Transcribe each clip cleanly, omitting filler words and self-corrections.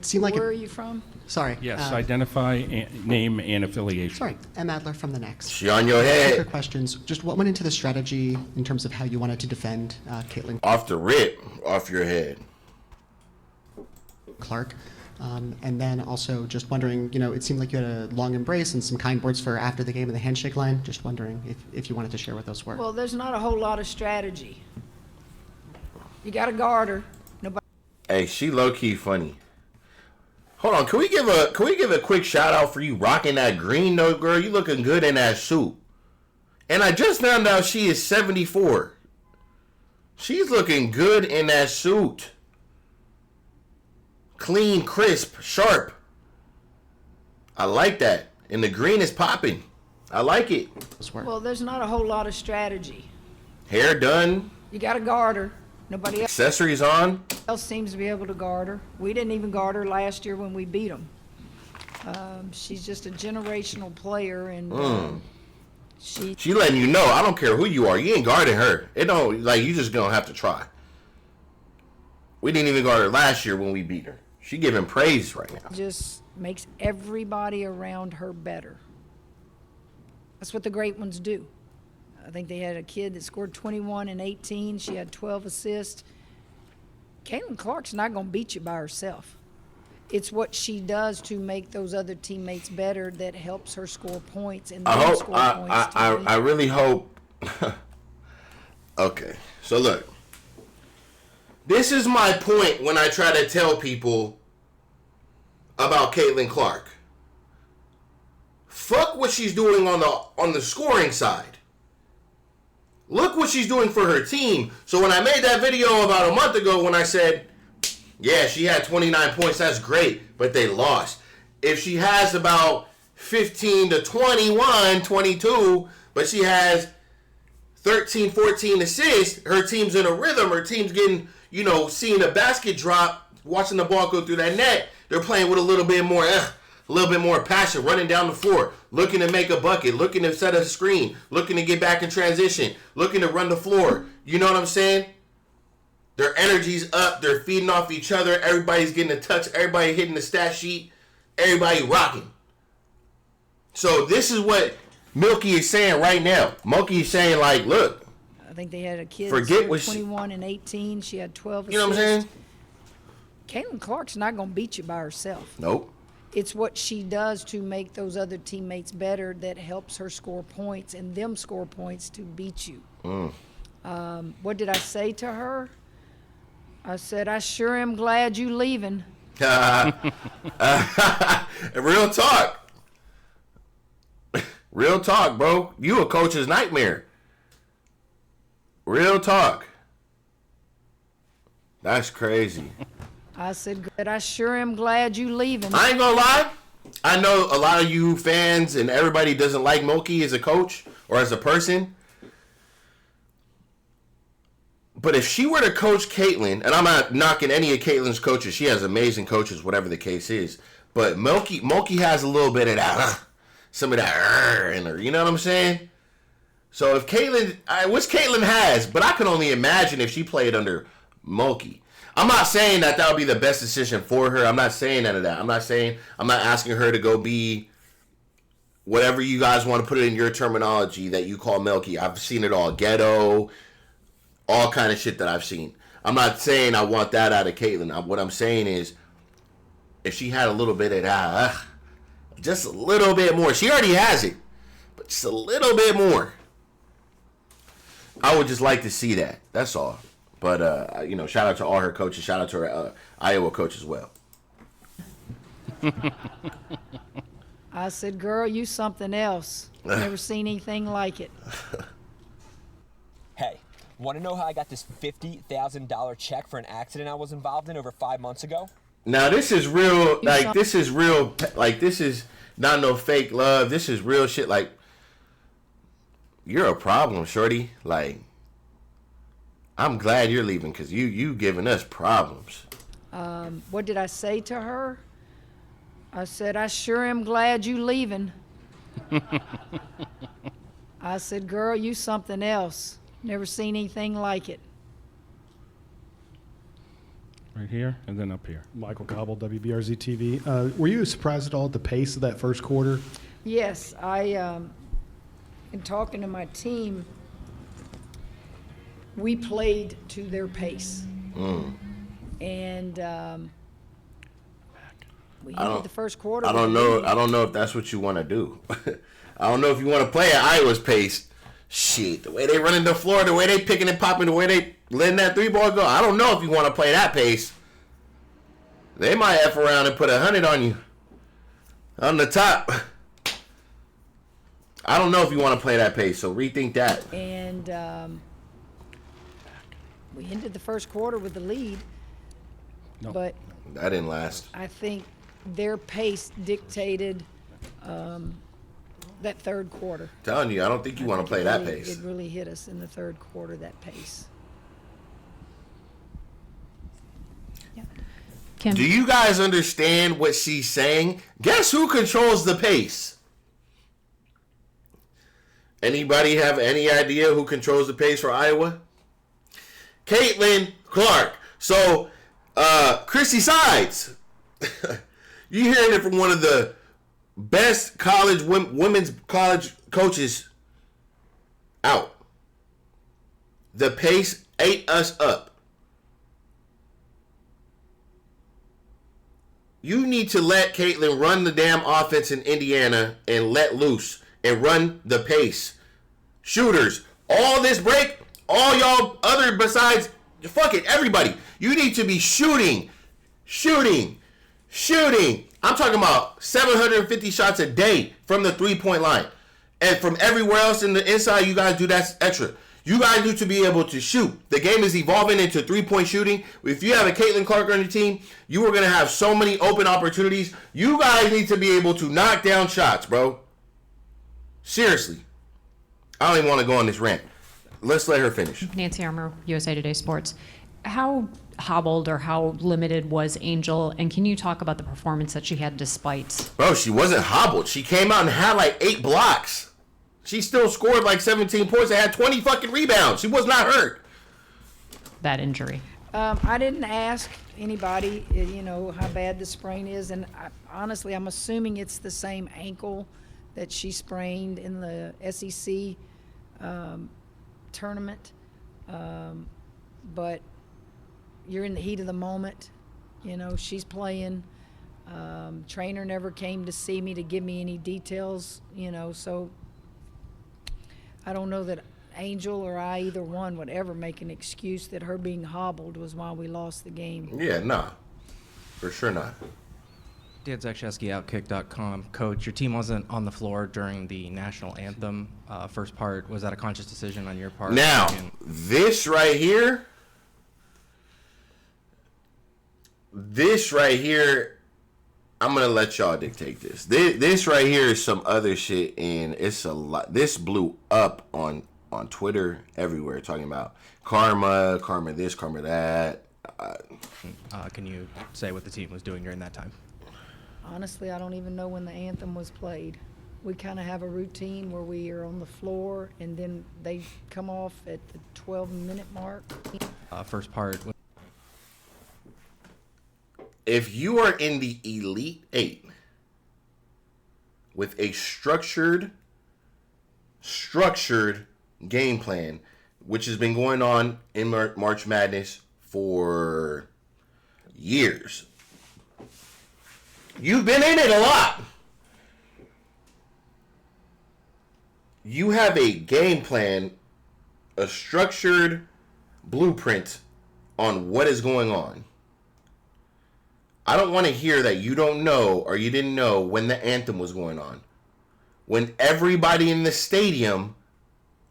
Seemed like Where are you from? Sorry. Yes, identify, name, and affiliation. Sorry, M. Adler from The Next. She on your head. Quick questions. Just what went into the strategy in terms of how you wanted to defend Caitlin Off the rip, off your head. Clark? And then also just wondering, it seemed like you had a long embrace and some kind words for after the game and the handshake line. Just wondering if you wanted to share what those were. Well, there's not a whole lot of strategy. You got to guard her. Nobody. Hey, she low-key funny. Hold on, can we give a quick shout out for you rocking that green note, girl? You looking good in that suit. And I just found out she is 74. She's looking good in that suit. Clean, crisp, sharp. I like that. And the green is popping. I like it. Well, there's not a whole lot of strategy. Hair done. You got to guard her. Nobody Accessories on. else seems to be able to guard her. We didn't even guard her last year when we beat them. She's just a generational player, and She letting you know, I don't care who you are, you ain't guarding her. It don't, like, you just gonna have to try. We didn't even guard her last year when we beat her. She giving praise right now. just makes everybody around her better. That's what the great ones do. I think they had a kid that scored 21 and 18. She had 12 assists. Caitlin Clark's not going to beat you by herself. It's what she does to make those other teammates better that helps her score points and then score points. I really hope. Okay, so look. This is my point when I try to tell people about Caitlin Clark. Fuck what she's doing on the scoring side. Look what she's doing for her team. So when I made that video about a month ago when I said, yeah, she had 29 points, that's great, but they lost. If she has about 15 to 21, 22, but she has 13, 14 assists, her team's in a rhythm, her team's getting, seeing a basket drop, watching the ball go through that net, they're playing with a little bit more passion, running down the floor, looking to make a bucket, looking to set a screen, looking to get back in transition, looking to run the floor. You know what I'm saying? Their energy's up. They're feeding off each other. Everybody's getting a touch. Everybody hitting the stat sheet. Everybody rocking. So this is what Mulkey is saying right now. Mulkey is saying, like, look. I think they had a kid Forget that what scored 21 and 18. She had 12 assists. You know what I'm saying? Caitlin Clark's not going to beat you by herself. Nope. It's what she does to make those other teammates better that helps her score points and them score points to beat you. What did I say to her? I said, I sure am glad you leaving. Real talk. Real talk, bro. You a coach's nightmare. Real talk. That's crazy. I said, good. I sure am glad you leaving. I ain't gonna lie. I know a lot of you fans and everybody doesn't like Mulkey as a coach or as a person. But if she were to coach Caitlin, and I'm not knocking any of Caitlin's coaches, she has amazing coaches, whatever the case is. But Mulkey has a little bit of that, some of that in her. You know what I'm saying? So if Caitlin, which Caitlin has, but I can only imagine if she played under Mulkey. I'm not saying that would be the best decision for her. I'm not saying none of that. I'm not asking her to go be whatever you guys want to put it in your terminology that you call Mulkey. I've seen it all. Ghetto, all kind of shit that I've seen. I'm not saying I want that out of Caitlin. What I'm saying is if she had a little bit of that, just a little bit more. She already has it, but just a little bit more. I would just like to see that. That's all. But, shout out to all her coaches. Shout out to her Iowa coach as well. I said, girl, you something else. Never seen anything like it. Hey, want to know how I got this $50,000 check for an accident I was involved in over 5 months ago? Now, this is real. This is not no fake love. This is real shit. Like, you're a problem, shorty. Like, I'm glad you're leaving because you giving us problems. What did I say to her? I said, I sure am glad you leaving. I said, girl, you something else. Never seen anything like it. Right here and then up here. Michael Cobble, WBRZ TV. Were you surprised at all at the pace of that first quarter? Yes, in talking to my team, we played to their pace. And we ended the first quarter. I don't know. I don't know if that's what you want to do. I don't know if you want to play at Iowa's pace. Shit, the way they running the floor, the way they picking and popping, the way they letting that 3-ball go. I don't know if you want to play that pace. They might F around and put 100 on you on the top. I don't know if you want to play that pace, so rethink that. And we ended the first quarter with the lead, but That didn't last. I think their pace dictated that third quarter. Telling you, I don't think you want to play that pace. It really hit us in the third quarter, that pace. Kim. Do you guys understand what she's saying? Guess who controls the pace? Anybody have any idea who controls the pace for Iowa? Caitlin Clark. So, Chrissy Sides. You hearing it from one of the best college women's college coaches out. The pace ate us up. You need to let Caitlin run the damn offense in Indiana and let loose and run the pace. Shooters, all this break, all y'all other besides, fuck it, everybody. You need to be shooting. I'm talking about 750 shots a day from the 3-point line. And from everywhere else in the inside, you guys do that extra. You guys need to be able to shoot. The game is evolving into 3-point shooting. If you have a Caitlin Clark on your team, you are going to have so many open opportunities. You guys need to be able to knock down shots, bro. Seriously. I don't even want to go on this rant. Let's let her finish. Nancy Armour, USA Today Sports. How hobbled or how limited was Angel, and can you talk about the performance that she had despite? Bro, she wasn't hobbled. She came out and had like 8 blocks. She still scored like 17 points and had 20 fucking rebounds. She was not hurt. That injury? I didn't ask anybody, how bad the sprain is, and honestly, I'm assuming it's the same ankle that she sprained in the SEC tournament. But you're in the heat of the moment. She's playing. Trainer never came to see me to give me any details, so I don't know that Angel or I, either one, would ever make an excuse that her being hobbled was why we lost the game. Yeah, nah. For sure not. Dan Zakrzewski, Outkick.com. Coach, your team wasn't on the floor during the national anthem first part. Was that a conscious decision on your part? Now, this right here, I'm going to let y'all dictate this. This right here is some other shit, and it's a lot. This blew up on Twitter everywhere, talking about karma this, karma that. Can you say what the team was doing during that time? Honestly, I don't even know when the anthem was played. We kind of have a routine where we are on the floor, and then they come off at the 12-minute mark. First part. If you are in the Elite Eight with a structured game plan, which has been going on in March Madness for years, you've been in it a lot. You have a game plan, a structured blueprint on what is going on. I don't want to hear that you don't know or you didn't know when the anthem was going on. When everybody in the stadium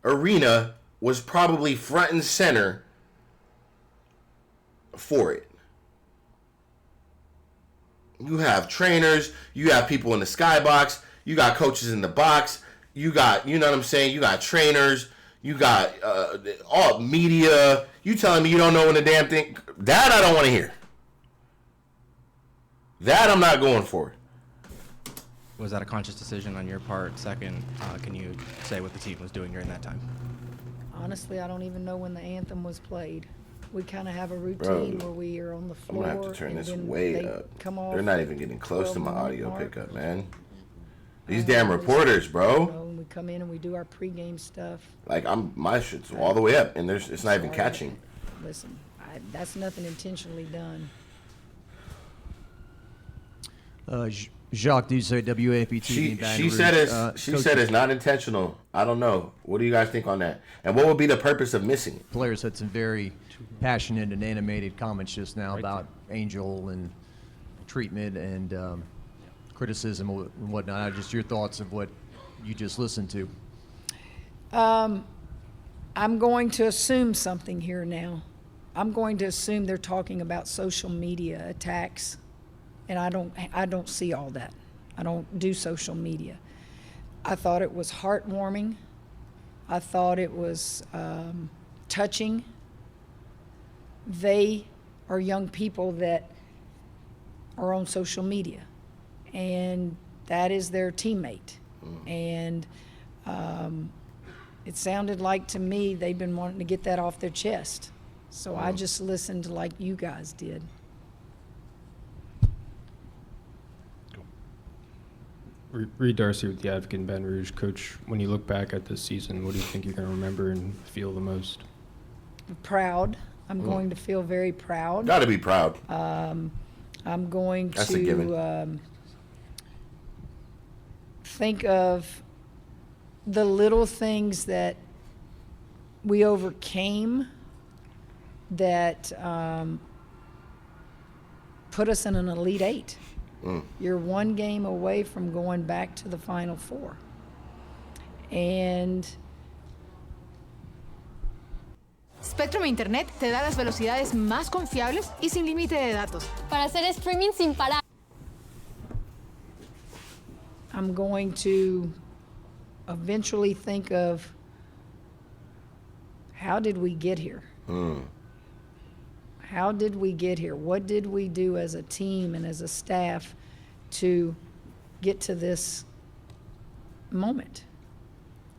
arena was probably front and center for it. You have trainers, you have people in the skybox, you got coaches in the box, you got, you know what I'm saying, you got trainers, you got all media. You telling me you don't know when the damn thing, that I don't want to hear. That I'm not going for. Was that a conscious decision on your part? Second, can you say what the team was doing during that time? Honestly, I don't even know when the anthem was played. We kind of have a Bro, routine where we are on the I'm floor. gonna have to turn and this then way they up. Come off They're not at even getting close to my 12-minute audio mark. pickup, man. These damn reporters, You bro. know, and we come in and we do our pregame stuff. Like my shit's all the way up, and it's not even Sorry. catching. Listen, that's nothing intentionally done. Jacques Duse, WAPT. She said it's not intentional. I don't know. What do you guys think on that? And what would be the purpose of missing it? Players had some very passionate and animated comments just now about Angel and treatment and criticism and whatnot. Just your thoughts of what you just listened to. I'm going to assume something here now. I'm going to assume they're talking about social media attacks, and I don't see all that. I don't do social media. I thought it was heartwarming. I thought it was touching. They are young people that are on social media, and that is their teammate. And it sounded like to me they've been wanting to get that off their chest. So I just listened like you guys did. Reed Darcy with the Advocate in Baton Rouge. Coach, when you look back at this season, what do you think you're going to remember and feel the most? Proud. I'm going to feel very proud. Got to be proud. I'm going That's a given. to think of the little things that we overcame that put us in an Elite Eight. You're one game away from going back to the Final Four. And Spectrum Internet te da las velocidades más confiables y sin límite de datos. Para hacer streaming sin parar. I'm going to eventually think of, how did we get here? How did we get here? What did we do as a team and as a staff to get to this moment?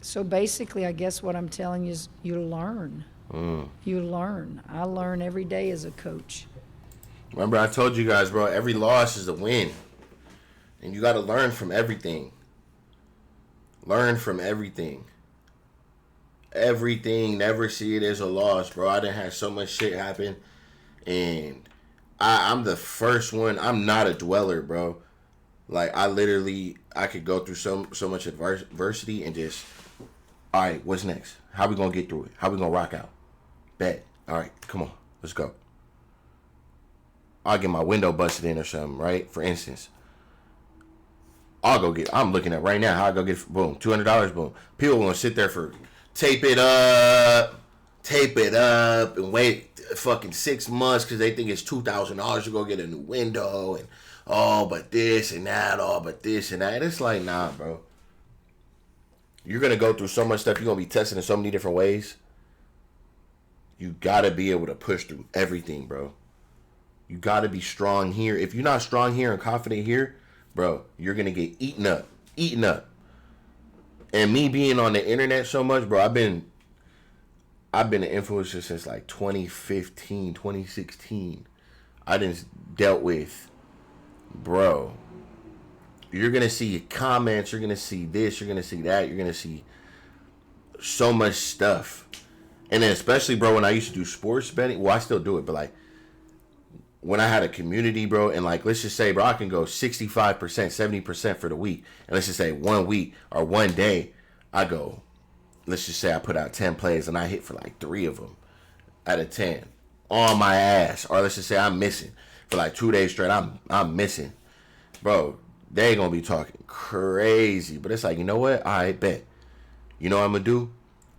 So basically, I guess what I'm telling you is you learn. You learn. I learn every day as a coach. Remember, I told you guys, bro, every loss is a win. And you got to learn from everything. Learn from everything. Everything. Never see it as a loss, bro. I done had so much shit happen. And I'm the first one. I'm not a dweller, bro. Like, I could go through so much adversity and just, all right, what's next? How we going to get through it? How we going to rock out? Bet. All right, come on. Let's go. I'll get my window busted in or something, right? For instance. I'm looking at right now how I go get, boom, $200, boom. People going to sit there for, tape it up, and wait fucking 6 months because they think it's $2,000 to go get a new window, and but this and that, but this and that. And it's like, nah, bro. You're going to go through so much stuff. You're going to be tested in so many different ways. You got to be able to push through everything, bro. You got to be strong here. If you're not strong here and confident here, bro, you're going to get eaten up. And me being on the internet so much, bro, I've been an influencer since like 2015, 2016. I done dealt with, bro, you're going to see comments, you're going to see this, you're going to see that, you're going to see so much stuff. And then especially, bro, when I used to do sports betting, well, I still do it, but like, when I had a community, bro, and like, let's just say, bro, I can go 65%, 70% for the week. And let's just say 1 week or 1 day, I go, let's just say I put out 10 plays and I hit for like 3 of them out of 10 on my ass. Or let's just say I'm missing for like 2 days straight. I'm missing. Bro, they gonna be talking crazy. But it's like, you know what? I bet. You know what I'm gonna do?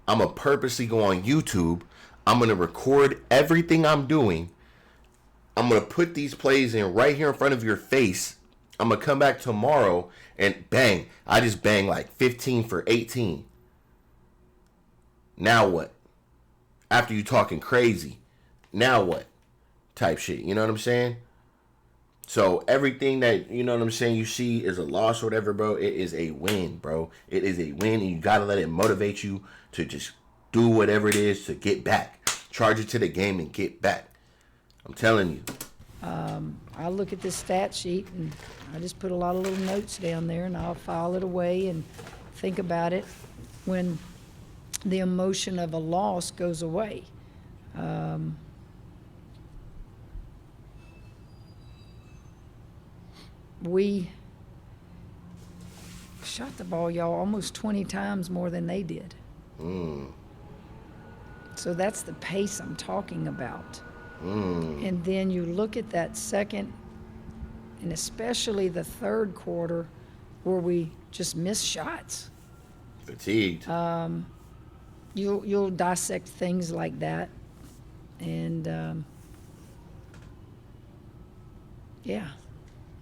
I'm gonna purposely go on YouTube. I'm gonna record everything I'm doing. I'm going to put these plays in right here in front of your face. I'm going to come back tomorrow and bang. I just bang like 15 for 18. Now what? After you talking crazy. Now what? Type shit. You know what I'm saying? So everything that, you know what I'm saying, you see is a loss or whatever, bro. It is a win, bro. It is a win, and you got to let it motivate you to just do whatever it is to get back. charge it to the game, and get back. I'm telling you. I look at this stat sheet and I just put a lot of little notes down there, and I'll file it away and think about it when the emotion of a loss goes away. We shot the ball, y'all, almost 20 times more than they did. So that's the pace I'm talking about. And then you look at that second, and especially the third quarter, where we just missed shots. Fatigued. You'll dissect things like that, and yeah,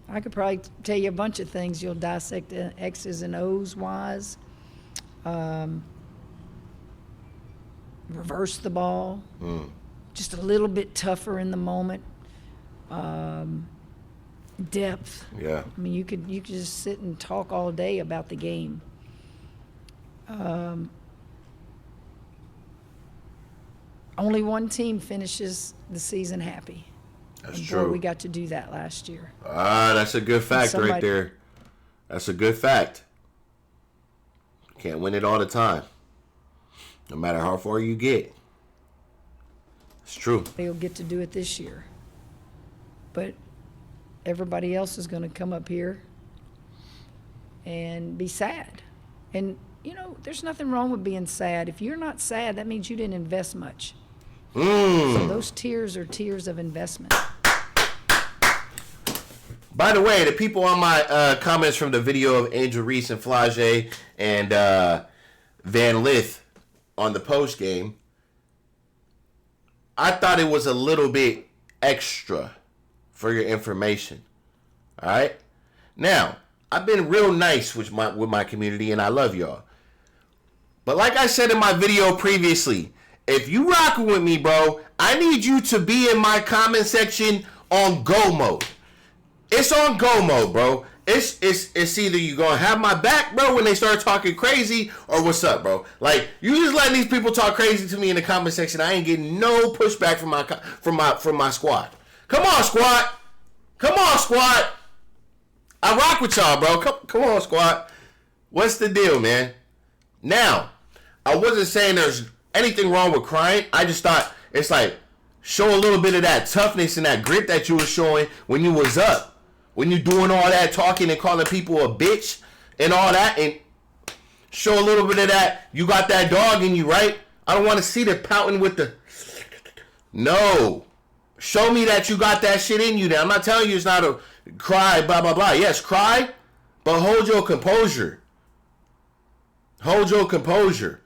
I could probably tell you a bunch of things you'll dissect X's and O's wise. Reverse the ball, just a little bit tougher in the moment. Depth. Yeah. I mean, you could just sit and talk all day about the game. Only one team finishes the season happy. That's and true. Boy, we got to do that last year. That's a good fact right there. That's a good fact. Can't win it all the time. No matter how far you get. It's true. They'll get to do it this year. But everybody else is going to come up here and be sad. And, you know, there's nothing wrong with being sad. If you're not sad, that means you didn't invest much. So those tears are tears of investment. By the way, the people on my comments from the video of Angel Reese and Flage and Van Lith on the post game, I thought it was a little bit extra for your information. All right? Now, I've been real nice with my community, and I love y'all. But like I said in my video previously, if you rocking with me, bro, I need you to be in my comment section on go mode. It's on go mode, bro. It's either you gonna have my back, bro, when they start talking crazy, or what's up, bro? Like, you just letting these people talk crazy to me in the comment section. I ain't getting no pushback from my squad. Come on, squad. Come on, squad. I rock with y'all, bro. Come on, squad. What's the deal, man? Now, I wasn't saying there's anything wrong with crying. I just thought it's like, show a little bit of that toughness and that grit that you were showing when you was up. When you doing all that talking and calling people a bitch and all that, and show a little bit of that. You got that dog in you, right? I don't want to see the pouting with the... No. Show me that you got that shit in you there. I'm not telling you it's not a cry, blah, blah, blah. Yes, cry, but hold your composure. Hold your composure.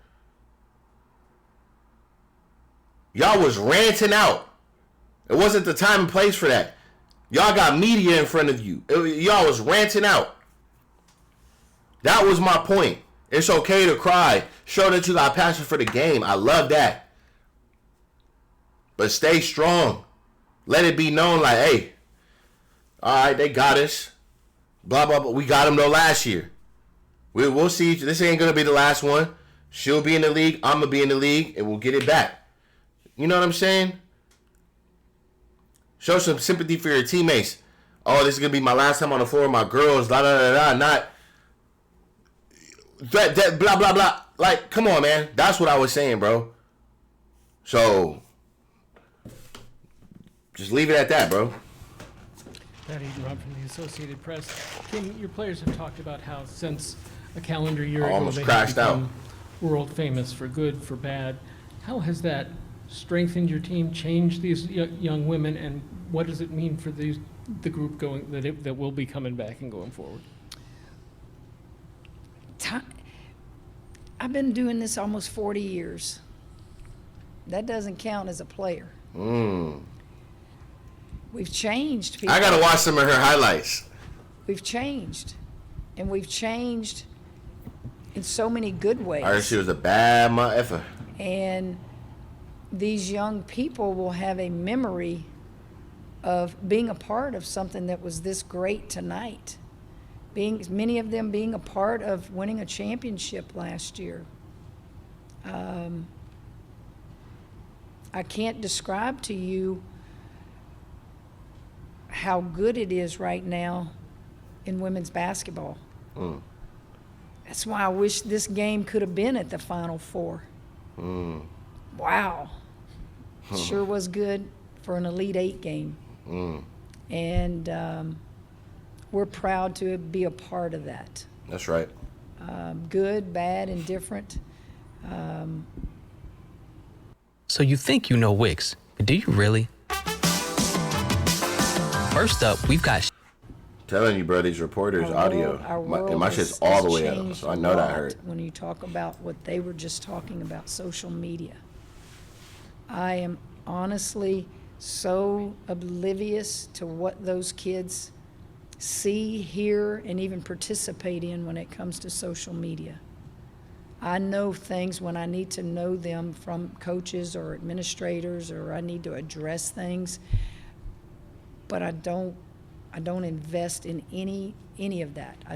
Y'all was ranting out. It wasn't the time and place for that. Y'all got media in front of you. Y'all was ranting out. That was my point. It's okay to cry. Show that you got passion for the game. I love that. But stay strong. Let it be known like, hey, all right, they got us. Blah, blah, blah. We got them though last year. We'll see. This ain't going to be the last one. She'll be in the league. I'm going to be in the league. And we'll get it back. You know what I'm saying? Show some sympathy for your teammates. Oh, this is going to be my last time on the floor with my girls. Blah, blah, blah, blah. Not that, blah, blah, blah. Like, come on, man. That's what I was saying, bro. So, just leave it at that, bro. Pat Eaton, Rob from the Associated Press. King, your players have talked about how since a calendar year ago Almost they crashed have out. become world famous for good, for bad. How has that strengthened your team, changed these young women, and what does it mean for the group going that will be coming back and going forward? I've been doing this almost 40 years. That doesn't count as a player. We've changed people. I got to watch some of her highlights. We've changed. And we've changed in so many good ways. I heard she was a bad motherfucker. And these young people will have a memory of being a part of something that was this great tonight. Many of them being a part of winning a championship last year. I can't describe to you how good it is right now in women's basketball. That's why I wish this game could have been at the Final Four. Wow. Sure was good for an Elite Eight game. And we're proud to be a part of that. That's right. Good, bad, indifferent. So you think you know Wix, but do you really? First up, we've got... Telling you, bro, these reporters' audio. My shit's all the way up, so I know that hurt. When you talk about what they were just talking about, social media. I am honestly so oblivious to what those kids see, hear, and even participate in when it comes to social media. I know things when I need to know them from coaches or administrators, or I need to address things, but I don't invest in any of that. I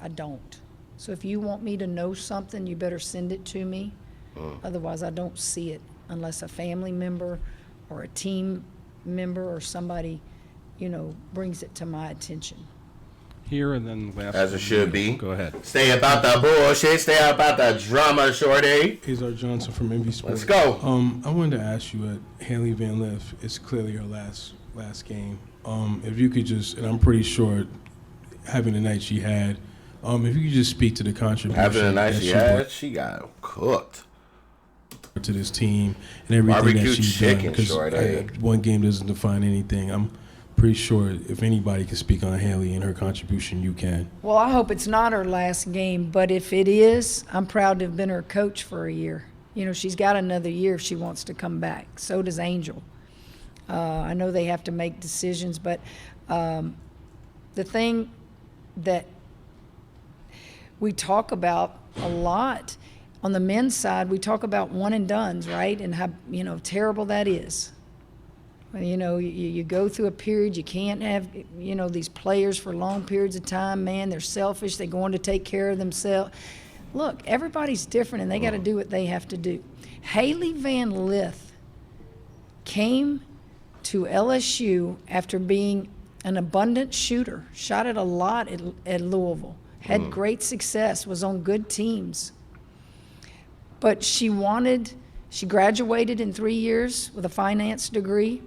don't. So if you want me to know something, you better send it to me. Otherwise, I don't see it unless a family member or a team member or somebody, brings it to my attention. Here and then last. As it should be. Go ahead. Stay about the bullshit. Stay about the drama, shorty. Azar Johnson from MB Sports. Let's go. I wanted to ask you, Haley Van Lith, it's clearly her last game. If you could just, and I'm pretty sure having the night she had, if you could just speak to the contribution. Having the night she had, she got cooked. To this team and everything Barbecue that she's chicken, done. Because one game doesn't define anything. I'm pretty sure if anybody can speak on Haley and her contribution, you can. Well, I hope it's not her last game, but if it is, I'm proud to have been her coach for a year. She's got another year if she wants to come back. So does Angel. I know they have to make decisions, but the thing that we talk about a lot on the men's side, we talk about one and dones, right? And how, terrible that is. You go through a period, you can't have, these players for long periods of time, man, they're selfish, they go on to take care of themselves. Look, everybody's different and they got to do what they have to do. Haley Van Lith came to LSU after being an abundant shooter, shot it a lot at Louisville, had great success, was on good teams. But she graduated in 3 years with a finance degree.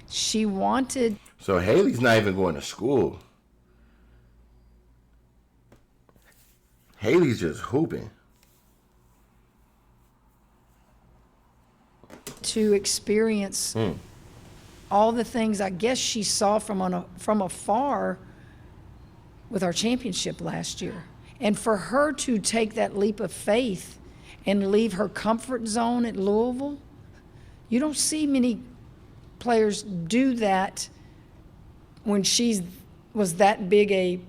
She wanted. So Haley's not even going to school. Haley's just hooping. To experience all the things I guess she saw from afar with our championship last year. And for her to take that leap of faith and leave her comfort zone at Louisville, you don't see many players do that when she was that big a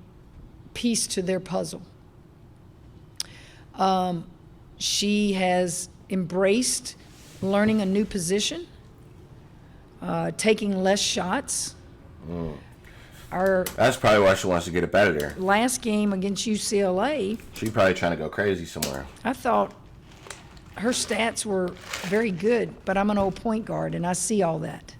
piece to their puzzle. She has embraced learning a new position, taking less shots. That's probably why she wants to get up out of there. Last game against UCLA, She's probably trying to go crazy somewhere. I thought her stats were very good, but I'm an old point guard, and I see all that.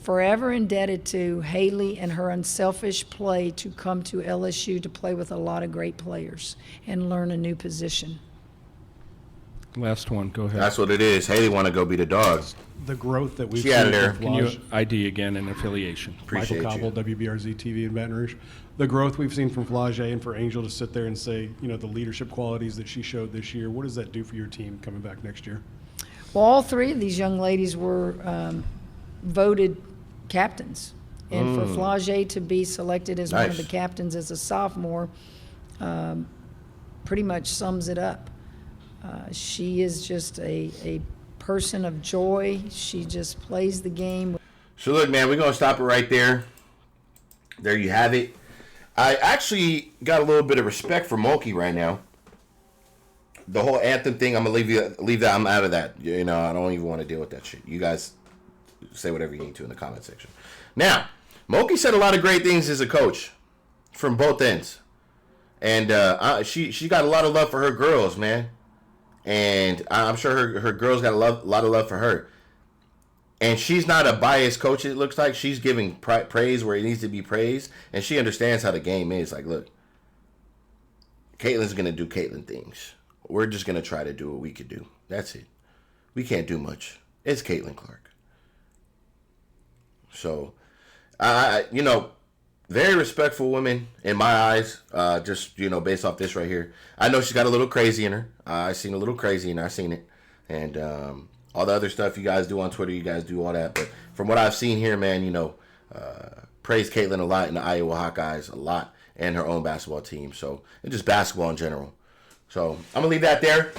Forever indebted to Haley and her unselfish play to come to LSU to play with a lot of great players and learn a new position. Last one, go ahead. That's what it is. Haley want to go be the dog. The growth that we've She out seen of there. from Can you Flage, ID again and affiliation? Appreciate Michael you. Cobble, WBRZ TV in Baton Rouge. The growth we've seen from Flage and for Angel to sit there and say, the leadership qualities that she showed this year, what does that do for your team coming back next year? Well, all three of these young ladies were voted captains. And for Flage to be selected as one of the captains as a sophomore pretty much sums it up. She is just a person of joy. She just plays the game. So look, man, we're going to stop it right there. There you have it. I actually got a little bit of respect for Mulkey right now. The whole anthem thing, I'm going to leave that. I'm out of that. I don't even want to deal with that shit. You guys say whatever you need to in the comment section. Now, Mulkey said a lot of great things as a coach from both ends. And she got a lot of love for her girls, man. And I'm sure her girls got a lot of love for her. And she's not a biased coach, it looks like. She's giving praise where it needs to be praised. And she understands how the game is. Like, look, Caitlin's going to do Caitlin things. We're just going to try to do what we could do. That's it. We can't do much. It's Caitlin Clark. So, very respectful woman in my eyes, just, based off this right here. I know she's got a little crazy in her. I seen a little crazy in her. I seen it. And all the other stuff you guys do on Twitter, you guys do all that. But from what I've seen here, man, praise Caitlin a lot in the Iowa Hawkeyes a lot and her own basketball team. So, and just basketball in general. So, I'm going to leave that there.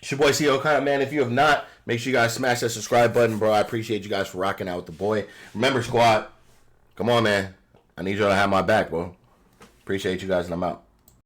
It's your boy ceokana, man. If you have not, make sure you guys smash that subscribe button, bro. I appreciate you guys for rocking out with the boy. Remember, squad, come on, man. I need y'all to have my back, bro. Appreciate you guys, and I'm out.